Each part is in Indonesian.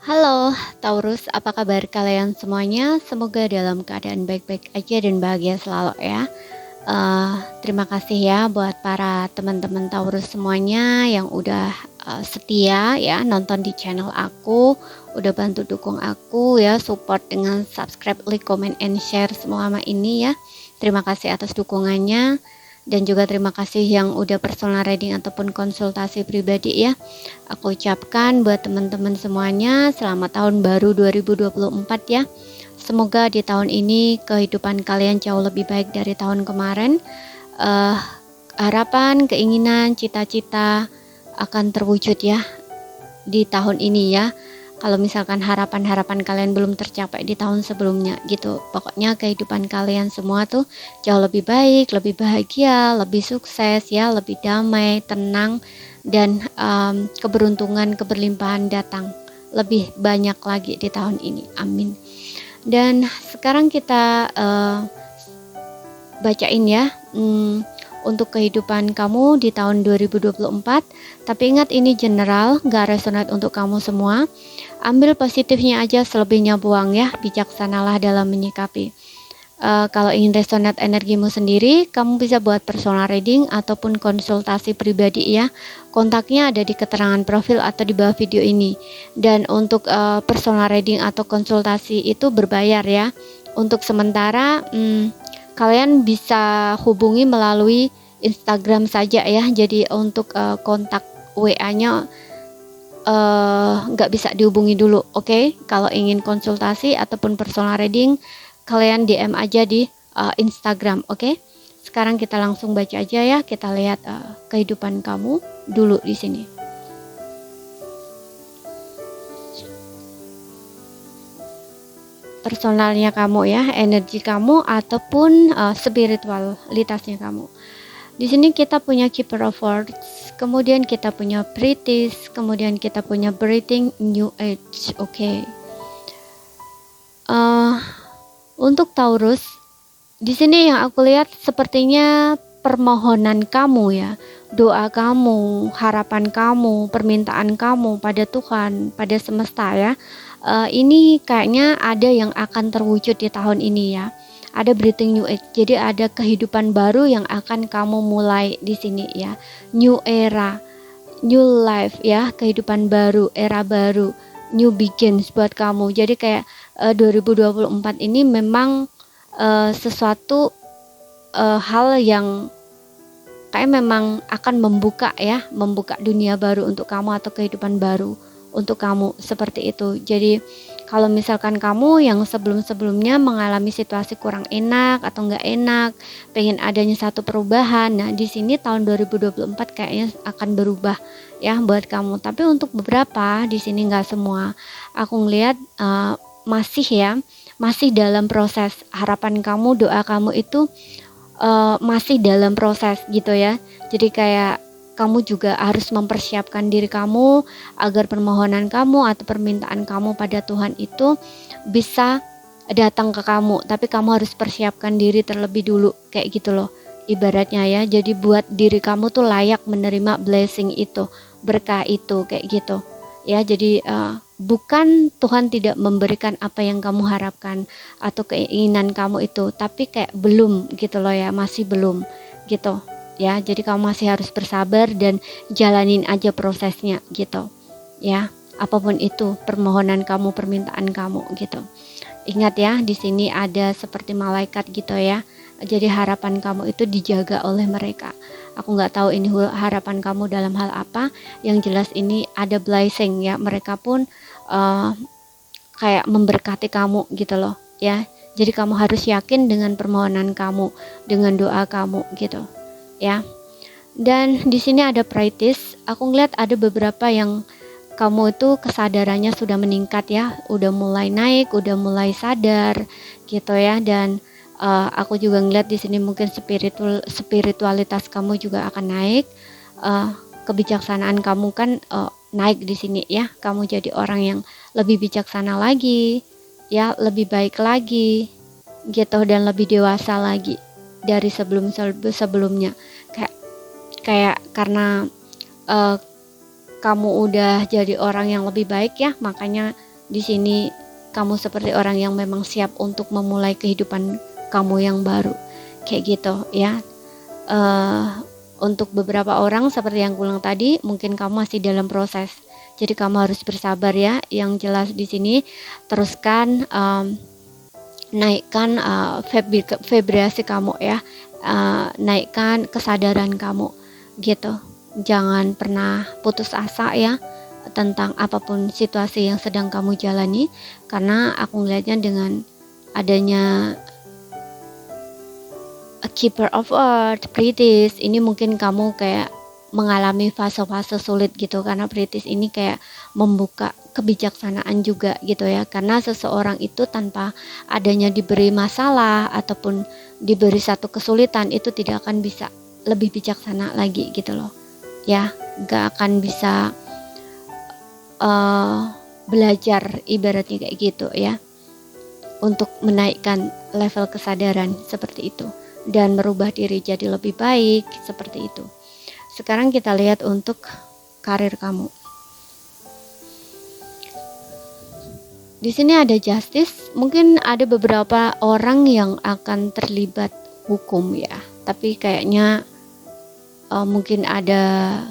Halo Taurus, apa kabar kalian semuanya? Semoga dalam keadaan baik-baik aja dan bahagia selalu ya. Terima kasih ya buat para teman-teman Taurus semuanya yang udah setia ya nonton di channel aku, udah bantu dukung aku ya, support dengan subscribe, like, comment, and share selama ini ya. Terima kasih atas dukungannya. Dan juga terima kasih yang udah personal reading ataupun konsultasi pribadi ya. Aku ucapkan buat teman-teman semuanya selamat tahun baru 2024 ya. Semoga di tahun ini kehidupan kalian jauh lebih baik dari tahun kemarin. Harapan, keinginan, cita-cita akan terwujud ya di tahun ini ya. Kalau misalkan harapan-harapan kalian belum tercapai di tahun sebelumnya gitu, pokoknya kehidupan kalian semua tuh jauh lebih baik, lebih bahagia, lebih sukses ya, lebih damai, tenang, dan keberuntungan, keberlimpahan datang lebih banyak lagi di tahun ini. Amin. Dan sekarang kita bacain ya untuk kehidupan kamu di tahun 2024. Tapi ingat, ini general, gak resonate untuk kamu semua. Ambil positifnya aja, selebihnya buang ya. Bijaksanalah dalam menyikapi. Kalau ingin resonate energimu sendiri, kamu bisa buat personal reading ataupun konsultasi pribadi ya. Kontaknya ada di keterangan profil atau di bawah video ini. Dan untuk personal reading atau konsultasi itu berbayar ya. Untuk sementara kalian bisa hubungi melalui Instagram saja ya. Jadi untuk kontak WA-nya nggak bisa dihubungi dulu, oke? Kalau ingin konsultasi ataupun personal reading, kalian DM aja di Instagram, oke? Sekarang kita langsung baca aja ya. Kita lihat kehidupan kamu dulu di sini. Personalnya kamu ya, energi kamu ataupun spiritualitasnya kamu. Di sini kita punya Keeper of Swords, kemudian kita punya British, kemudian kita punya Breathing New Age. Oke. Untuk Taurus, di sini yang aku lihat sepertinya permohonan kamu ya, doa kamu, harapan kamu, permintaan kamu pada Tuhan, pada semesta ya. Ini kayaknya ada yang akan terwujud di tahun ini ya. Ada breathing new age, jadi ada kehidupan baru yang akan kamu mulai di sini ya. New era, new life ya, kehidupan baru, era baru, new begins buat kamu. Jadi kayak 2024 ini memang sesuatu hal yang kayak memang akan membuka ya, membuka dunia baru untuk kamu atau kehidupan baru untuk kamu, seperti itu. Jadi kalau misalkan kamu yang sebelum-sebelumnya mengalami situasi kurang enak atau nggak enak, pengen adanya satu perubahan, nah di sini tahun 2024 kayaknya akan berubah ya buat kamu. Tapi untuk beberapa di sini, nggak semua, aku ngelihat masih dalam proses. Harapan kamu, doa kamu itu masih dalam proses gitu ya. Jadi kayak kamu juga harus mempersiapkan diri kamu agar permohonan kamu atau permintaan kamu pada Tuhan itu bisa datang ke kamu. Tapi kamu harus persiapkan diri terlebih dulu, kayak gitu loh ibaratnya ya. Jadi buat diri kamu tuh layak menerima blessing itu, berkah itu, kayak gitu ya. Jadi bukan Tuhan tidak memberikan apa yang kamu harapkan atau keinginan kamu itu, tapi kayak belum gitu loh ya, masih belum gitu ya. Jadi kamu masih harus bersabar dan jalanin aja prosesnya gitu ya. Apapun itu permohonan kamu, permintaan kamu gitu. Ingat ya, di sini ada seperti malaikat gitu ya. Jadi harapan kamu itu dijaga oleh mereka. Aku nggak tahu ini harapan kamu dalam hal apa. Yang jelas ini ada blessing ya. Mereka pun kayak memberkati kamu gitu loh ya. Jadi kamu harus yakin dengan permohonan kamu, dengan doa kamu gitu ya. Dan di sini ada Practice. Aku ngeliat ada beberapa yang kamu itu kesadarannya sudah meningkat ya, udah mulai naik, udah mulai sadar gitu ya. Dan aku juga ngeliat di sini mungkin spiritualitas kamu juga akan naik. Kebijaksanaan kamu kan naik di sini ya. Kamu jadi orang yang lebih bijaksana lagi ya, lebih baik lagi gitu, dan lebih dewasa lagi dari sebelumnya. Kayak karena kamu udah jadi orang yang lebih baik ya, makanya Di sini kamu seperti orang yang memang siap untuk memulai kehidupan kamu yang baru, kayak gitu ya. Untuk beberapa orang seperti yang kulang tadi, mungkin kamu masih dalam proses. Jadi kamu harus bersabar ya. Yang jelas di sini teruskan naikkan vibrasi kamu ya. Naikkan kesadaran kamu gitu. Jangan pernah putus asa ya tentang apapun situasi yang sedang kamu jalani, karena aku melihatnya dengan adanya a keeper of earth, British, ini mungkin kamu kayak mengalami fase-fase sulit gitu, karena British ini kayak membuka kebijaksanaan juga gitu ya, karena seseorang itu tanpa adanya diberi masalah ataupun diberi satu kesulitan itu tidak akan bisa lebih bijaksana lagi gitu loh ya, gak akan bisa belajar ibaratnya kayak gitu ya, untuk menaikkan level kesadaran seperti itu dan merubah diri jadi lebih baik seperti itu. Sekarang kita lihat untuk karir kamu. Di sini ada justice, mungkin ada beberapa orang yang akan terlibat hukum ya, tapi kayaknya mungkin ada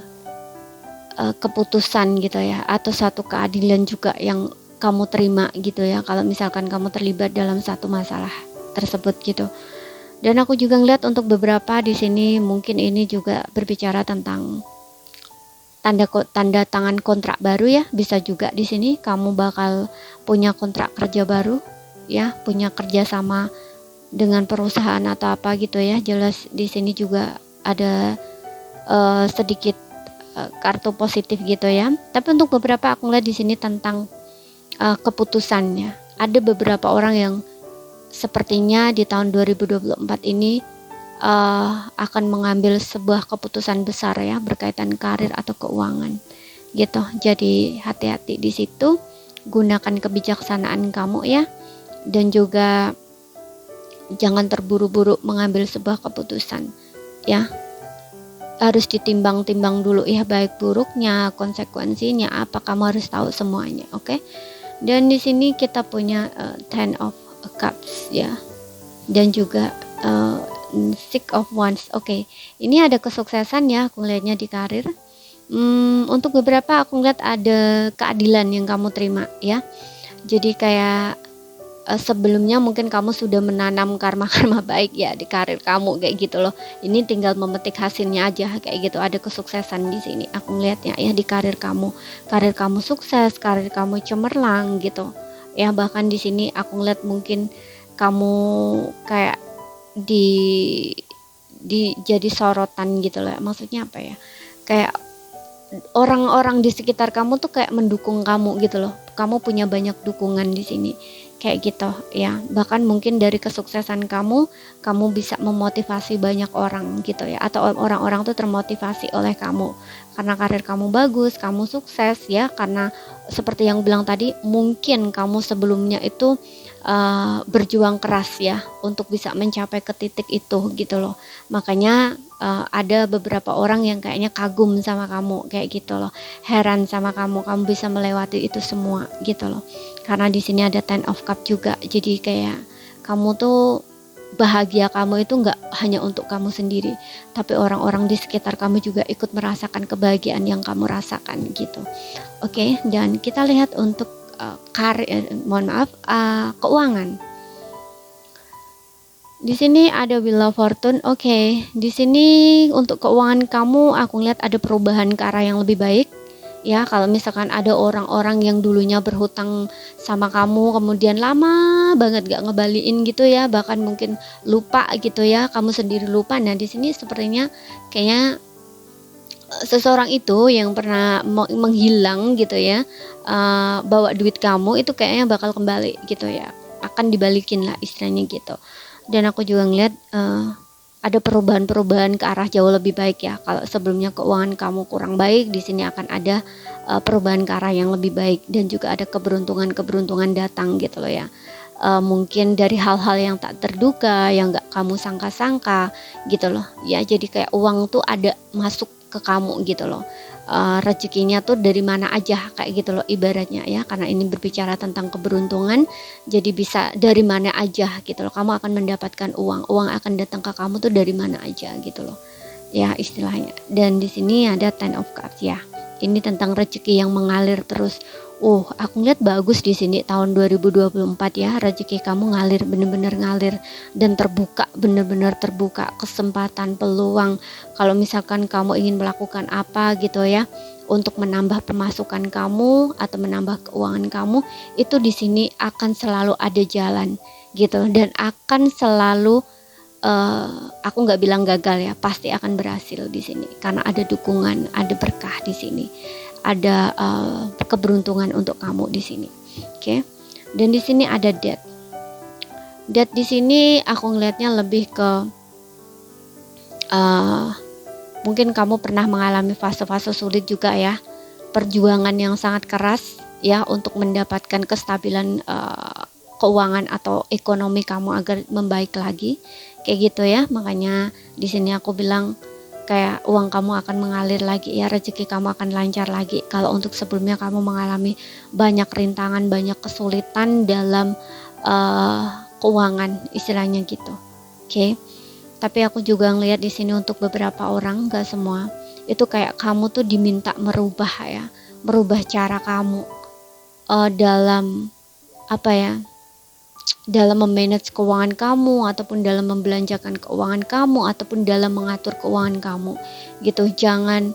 keputusan gitu ya, atau satu keadilan juga yang kamu terima gitu ya, kalau misalkan kamu terlibat dalam satu masalah tersebut gitu. Dan aku juga ngeliat untuk beberapa di sini mungkin ini juga berbicara tentang tanda tangan kontrak baru ya, bisa juga di sini kamu bakal punya kontrak kerja baru ya, punya kerja sama dengan perusahaan atau apa gitu ya. Jelas di sini juga ada sedikit kartu positif gitu ya. Tapi untuk beberapa aku lihat di sini tentang keputusannya. Ada beberapa orang yang sepertinya di tahun 2024 ini akan mengambil sebuah keputusan besar ya, berkaitan karir atau keuangan gitu. Jadi hati-hati di situ, gunakan kebijaksanaan kamu ya, dan juga jangan terburu-buru mengambil sebuah keputusan ya. Harus ditimbang-timbang dulu ya, baik buruknya, konsekuensinya apa, kamu harus tahu semuanya, oke? Dan di sini kita punya Ten of Cups ya, dan juga Six of Wands. Oke, ini ada kesuksesan ya, aku lihatnya di karir. Untuk beberapa aku lihat ada keadilan yang kamu terima ya. Jadi kayak sebelumnya mungkin kamu sudah menanam karma-karma baik ya di karir kamu kayak gitu loh. Ini tinggal memetik hasilnya aja kayak gitu. Ada kesuksesan di sini. Aku melihatnya ya di karir kamu. Karir kamu sukses, karir kamu cemerlang gitu. Ya bahkan di sini aku ngeliat mungkin kamu kayak jadi sorotan gitu loh. Maksudnya apa ya? Kayak orang-orang di sekitar kamu tuh kayak mendukung kamu gitu loh. Kamu punya banyak dukungan di sini. Kayak gitu ya. Bahkan mungkin dari kesuksesan kamu bisa memotivasi banyak orang gitu ya, atau orang-orang tuh termotivasi oleh kamu karena karir kamu bagus, kamu sukses ya, karena seperti yang bilang tadi, mungkin kamu sebelumnya itu berjuang keras ya untuk bisa mencapai ke titik itu gitu loh. Makanya ada beberapa orang yang kayaknya kagum sama kamu kayak gitu loh, heran sama kamu bisa melewati itu semua gitu loh. Karena di sini ada Ten of Cup juga, jadi kayak kamu tuh bahagia kamu itu nggak hanya untuk kamu sendiri, tapi orang-orang di sekitar kamu juga ikut merasakan kebahagiaan yang kamu rasakan gitu. Oke, dan kita lihat untuk keuangan. Di sini ada Wheel of Fortune. Oke, di sini untuk keuangan kamu aku lihat ada perubahan ke arah yang lebih baik. Ya, kalau misalkan ada orang-orang yang dulunya berhutang sama kamu, kemudian lama banget gak ngebaliin gitu ya, bahkan mungkin lupa gitu ya, kamu sendiri lupa. Nah, di sini sepertinya kayaknya seseorang itu yang pernah menghilang gitu ya, bawa duit kamu itu kayaknya bakal kembali gitu ya, akan dibalikin lah istilahnya gitu. Dan aku juga ngeliat ada perubahan-perubahan ke arah jauh lebih baik ya. Kalau sebelumnya keuangan kamu kurang baik, di sini akan ada perubahan ke arah yang lebih baik, dan juga ada keberuntungan datang gitu loh ya. Mungkin dari hal-hal yang tak terduga, yang gak kamu sangka-sangka gitu loh ya. Jadi kayak uang tuh ada masuk ke kamu gitu loh. Rezekinya tuh dari mana aja kayak gitu loh ibaratnya ya, karena ini berbicara tentang keberuntungan, jadi bisa dari mana aja gitu loh, kamu akan mendapatkan uang akan datang ke kamu tuh dari mana aja gitu loh ya istilahnya. Dan di sini ada Ten of Cups ya, ini tentang rezeki yang mengalir terus. Aku lihat bagus di sini tahun 2024 ya, rezeki kamu ngalir, bener-bener ngalir dan terbuka, bener-bener terbuka kesempatan, peluang. Kalau misalkan kamu ingin melakukan apa gitu ya, untuk menambah pemasukan kamu atau menambah keuangan kamu, itu di sini akan selalu ada jalan gitu, dan akan selalu aku nggak bilang gagal ya, pasti akan berhasil di sini karena ada dukungan, ada berkah di sini, ada keberuntungan untuk kamu di sini. Oke. Dan di sini ada death. Death di sini aku ngelihatnya lebih ke mungkin kamu pernah mengalami fase-fase sulit juga ya, perjuangan yang sangat keras ya untuk mendapatkan kestabilan keuangan atau ekonomi kamu agar membaik lagi, kayak gitu ya. Makanya di sini aku bilang kayak uang kamu akan mengalir lagi ya, rezeki kamu akan lancar lagi. Kalau untuk sebelumnya kamu mengalami banyak rintangan, banyak kesulitan dalam keuangan istilahnya gitu. Oke. Tapi aku juga ngelihat di sini untuk beberapa orang, gak semua, itu kayak kamu tuh diminta merubah ya, merubah cara kamu dalam apa ya, dalam memanage keuangan kamu, ataupun dalam membelanjakan keuangan kamu, ataupun dalam mengatur keuangan kamu gitu. Jangan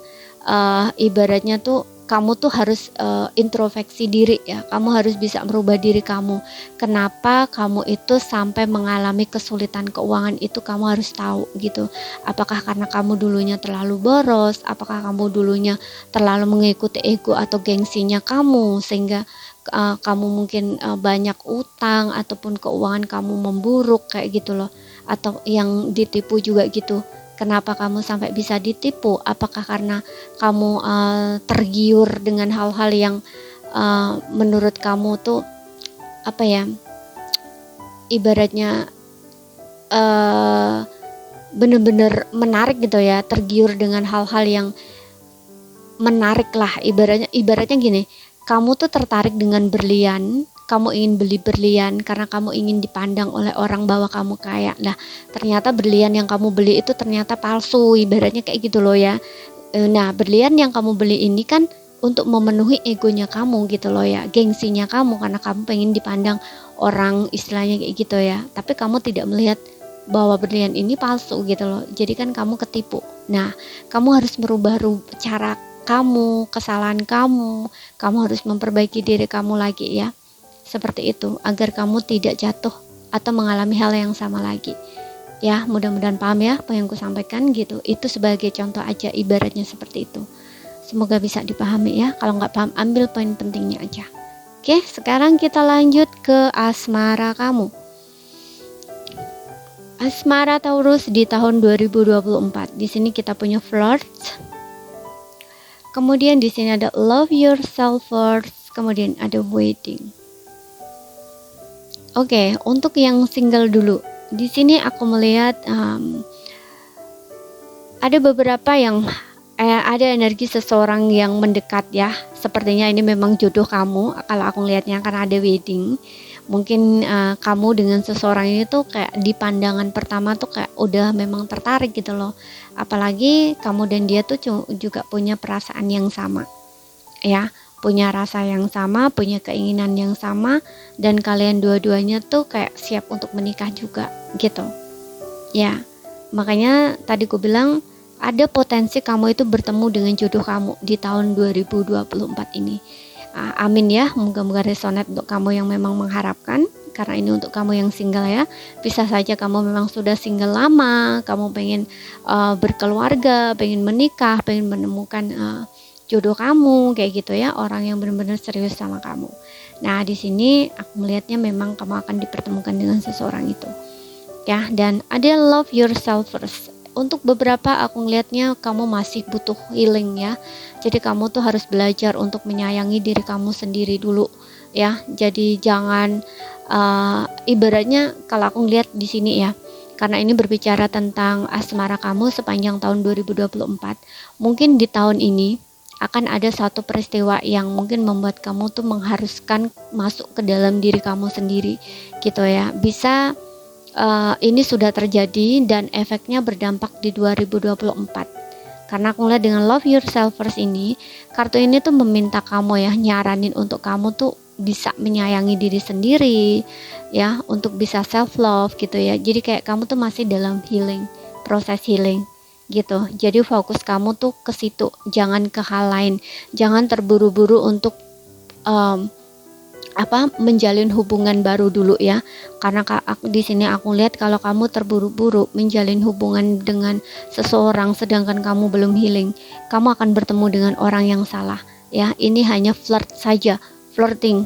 ibaratnya tuh kamu tuh harus introspeksi diri ya, kamu harus bisa merubah diri kamu. Kenapa kamu itu sampai mengalami kesulitan keuangan itu, kamu harus tahu gitu. Apakah karena kamu dulunya terlalu boros, apakah kamu dulunya terlalu mengikuti ego atau gengsinya kamu, sehingga kamu mungkin banyak utang, ataupun keuangan kamu memburuk kayak gitu loh, atau yang ditipu juga gitu. Kenapa kamu sampai bisa ditipu? Apakah karena kamu tergiur dengan hal-hal yang menurut kamu tuh apa ya, ibaratnya bener-bener menarik gitu ya, tergiur dengan hal-hal yang menarik lah, ibaratnya gini, kamu tuh tertarik dengan berlian, kamu ingin beli berlian karena kamu ingin dipandang oleh orang bahwa kamu kaya. Nah, ternyata berlian yang kamu beli itu ternyata palsu, ibaratnya kayak gitu loh ya. Nah, berlian yang kamu beli ini kan untuk memenuhi egonya kamu gitu loh ya, gengsinya kamu, karena kamu pengen dipandang orang istilahnya kayak gitu ya. Tapi kamu tidak melihat bahwa berlian ini palsu gitu loh. Jadi kan kamu ketipu. Nah, kamu harus merubah cara kamu, kesalahan kamu harus memperbaiki diri kamu lagi ya. Seperti itu, agar kamu tidak jatuh atau mengalami hal yang sama lagi. Ya, mudah-mudahan paham ya apa yang aku sampaikan gitu. Itu sebagai contoh aja, ibaratnya seperti itu. Semoga bisa dipahami ya. Kalau nggak paham, ambil poin pentingnya aja. Oke, sekarang kita lanjut ke asmara kamu. Asmara Taurus di tahun 2024. Di sini kita punya flirt. Kemudian di sini ada love yourself first. Kemudian ada waiting. Oke, untuk yang single dulu. Di sini aku melihat ada beberapa yang ada energi seseorang yang mendekat ya. Sepertinya ini memang jodoh kamu kalau aku lihatnya, karena ada wedding. Mungkin kamu dengan seseorang ini tuh kayak di pandangan pertama tuh kayak udah memang tertarik gitu loh. Apalagi kamu dan dia tuh juga punya perasaan yang sama. Ya, punya rasa yang sama, punya keinginan yang sama, dan kalian dua-duanya tuh kayak siap untuk menikah juga gitu ya. Makanya tadi aku bilang ada potensi kamu itu bertemu dengan jodoh kamu di tahun 2024 ini. Amin ya, moga-moga resonate untuk kamu yang memang mengharapkan, karena ini untuk kamu yang single ya. Bisa saja kamu memang sudah single lama, kamu pengen berkeluarga, pengen menikah, pengen menemukan jodoh kamu kayak gitu ya, orang yang benar-benar serius sama kamu. Nah, di sini aku melihatnya memang kamu akan dipertemukan dengan seseorang itu. Ya, dan ada love yourself first. Untuk beberapa aku ngelihatnya kamu masih butuh healing ya. Jadi kamu tuh harus belajar untuk menyayangi diri kamu sendiri dulu ya. Jadi jangan ibaratnya kalau aku ngelihat di sini ya, karena ini berbicara tentang asmara kamu sepanjang tahun 2024. Mungkin di tahun ini akan ada satu peristiwa yang mungkin membuat kamu tuh mengharuskan masuk ke dalam diri kamu sendiri gitu ya. Bisa ini sudah terjadi dan efeknya berdampak di 2024. Karena aku lihat dengan love yourself first ini, kartu ini tuh meminta kamu ya, nyaranin untuk kamu tuh bisa menyayangi diri sendiri ya, untuk bisa self love gitu ya. Jadi kayak kamu tuh masih dalam healing, proses healing gitu. Jadi fokus kamu tuh ke situ, jangan ke hal lain, jangan terburu-buru untuk menjalin hubungan baru dulu ya. Karena di sini aku lihat kalau kamu terburu-buru menjalin hubungan dengan seseorang sedangkan kamu belum healing, kamu akan bertemu dengan orang yang salah ya. Ini hanya flirt saja, flirting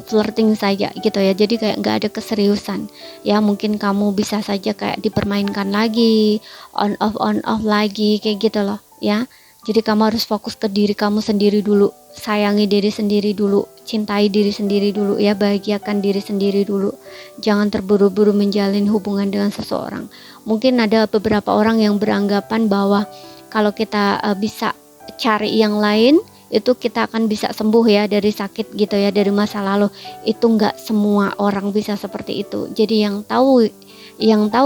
saja gitu ya. Jadi kayak nggak ada keseriusan ya. Mungkin kamu bisa saja kayak dipermainkan lagi, on off lagi kayak gitu loh ya. Jadi kamu harus fokus ke diri kamu sendiri dulu, sayangi diri sendiri dulu, cintai diri sendiri dulu ya, bahagiakan diri sendiri dulu. Jangan terburu-buru menjalin hubungan dengan seseorang. Mungkin ada beberapa orang yang beranggapan bahwa kalau kita bisa cari yang lain, itu kita akan bisa sembuh ya dari sakit gitu ya, dari masa lalu. Itu enggak semua orang bisa seperti itu. Jadi yang tahu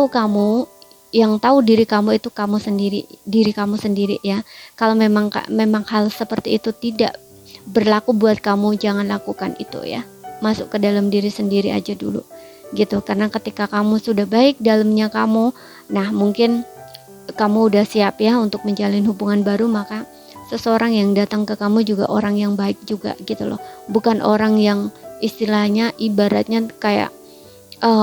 kamu, yang tahu diri kamu itu kamu sendiri, diri kamu sendiri ya. Kalau memang hal seperti itu tidak berlaku buat kamu, jangan lakukan itu ya. Masuk ke dalam diri sendiri aja dulu gitu. Karena ketika kamu sudah baik dalamnya kamu, nah mungkin kamu udah siap ya untuk menjalin hubungan baru, maka seseorang yang datang ke kamu juga orang yang baik juga gitu loh. Bukan orang yang istilahnya ibaratnya kayak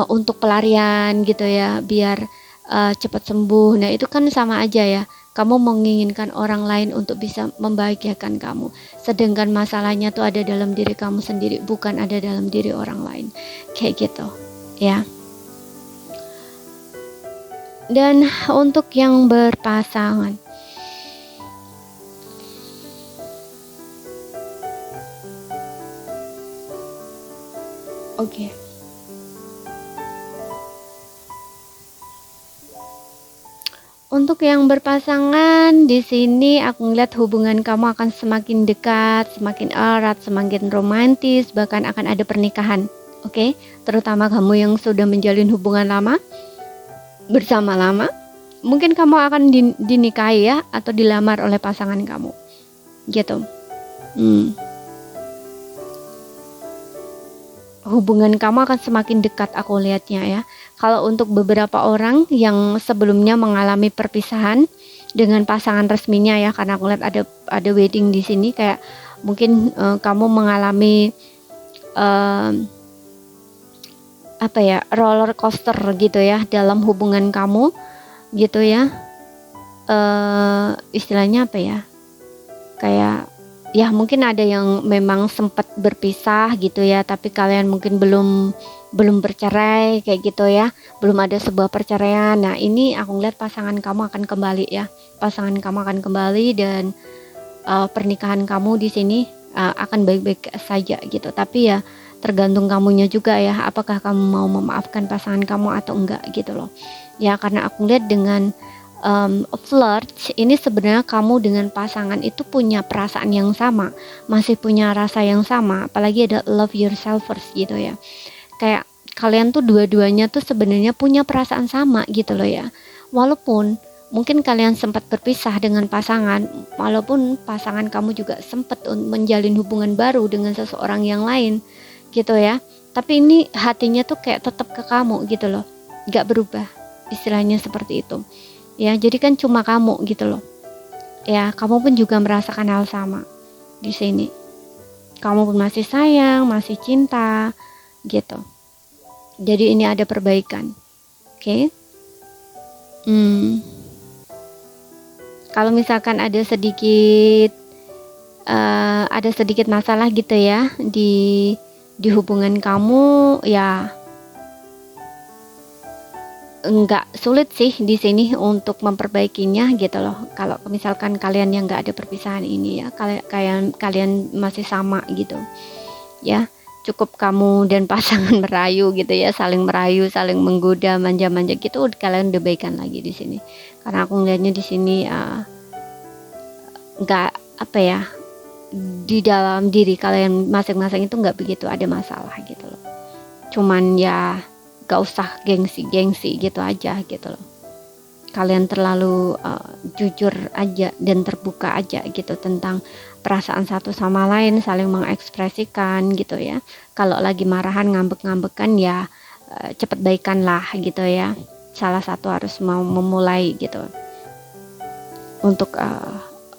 untuk pelarian gitu ya, biar cepat sembuh. Nah itu kan sama aja ya, kamu menginginkan orang lain untuk bisa membahagiakan kamu, sedangkan masalahnya tuh ada dalam diri kamu sendiri, bukan ada dalam diri orang lain kayak gitu ya. Dan untuk yang berpasangan, oke. Untuk yang berpasangan di sini aku ngeliat hubungan kamu akan semakin dekat, semakin erat, semakin romantis, bahkan akan ada pernikahan. Oke, terutama kamu yang sudah menjalin hubungan lama, bersama lama, mungkin kamu akan dinikahi ya, atau dilamar oleh pasangan kamu. Gitu. Hubungan kamu akan semakin dekat aku lihatnya ya. Kalau untuk beberapa orang yang sebelumnya mengalami perpisahan dengan pasangan resminya ya, karena aku lihat ada wedding di sini, kayak mungkin kamu mengalami roller coaster gitu ya dalam hubungan kamu gitu ya. Istilahnya apa ya? Kayak ya mungkin ada yang memang sempat berpisah gitu ya, tapi kalian mungkin belum bercerai kayak gitu ya, belum ada sebuah perceraian. Nah ini aku ngeliat pasangan kamu akan kembali ya, pasangan kamu akan kembali dan pernikahan kamu di sini akan baik-baik saja gitu. Tapi ya tergantung kamunya juga ya, apakah kamu mau memaafkan pasangan kamu atau enggak gitu loh ya. Karena aku lihat dengan flirt ini sebenarnya kamu dengan pasangan itu punya perasaan yang sama, masih punya rasa yang sama, apalagi ada love yourself first gitu ya. Kayak kalian tuh dua-duanya tuh sebenarnya punya perasaan sama gitu loh ya. Walaupun mungkin kalian sempat berpisah dengan pasangan, walaupun pasangan kamu juga sempat menjalin hubungan baru dengan seseorang yang lain gitu ya, tapi ini hatinya tuh kayak tetap ke kamu gitu loh, gak berubah, istilahnya seperti itu ya. Jadi kan cuma kamu gitu loh ya, kamu pun juga merasakan hal sama di sini, kamu pun masih sayang, masih cinta gitu. Jadi ini ada perbaikan. Oke. Kalau misalkan ada sedikit masalah gitu ya di hubungan kamu ya, enggak sulit sih di sini untuk memperbaikinya gitu loh. Kalau misalkan kalian yang enggak ada perpisahan ini ya, kalian masih sama gitu ya. cukup kamu dan pasangan merayu gitu ya, saling merayu, saling menggoda, manja-manja gitu, kalian udah baikan lagi di sini. Karena aku ngeliatnya di sini nggak apa ya, di dalam diri kalian masing-masing itu nggak begitu ada masalah gitu loh. Cuman ya gak usah gengsi-gengsi gitu aja gitu loh. Kalian terlalu jujur aja dan terbuka aja gitu tentang perasaan satu sama lain, saling mengekspresikan gitu ya. Kalau lagi marahan, ngambek-ngambekan ya cepet baikan lah gitu ya. Salah satu harus mau memulai gitu untuk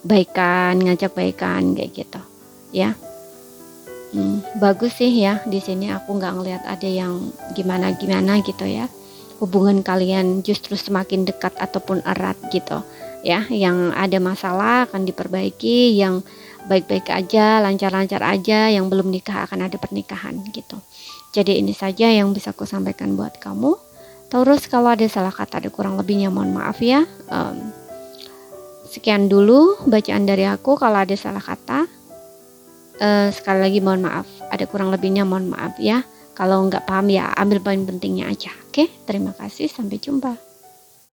baikan, ngajak baikan kayak gitu ya. Bagus sih ya, di sini aku nggak ngelihat ada yang gimana-gimana gitu ya. Hubungan kalian justru semakin dekat ataupun erat gitu ya. Yang ada masalah akan diperbaiki, yang baik-baik aja, lancar-lancar aja, yang belum nikah akan ada pernikahan gitu. Jadi ini saja yang bisa aku sampaikan buat kamu. Terus kalau ada salah kata, ada kurang lebihnya mohon maaf ya. Sekian dulu bacaan dari aku. Kalau ada salah kata, sekali lagi mohon maaf, ada kurang lebihnya mohon maaf ya. Kalau nggak paham ya ambil poin pentingnya aja. Oke, terima kasih, sampai jumpa.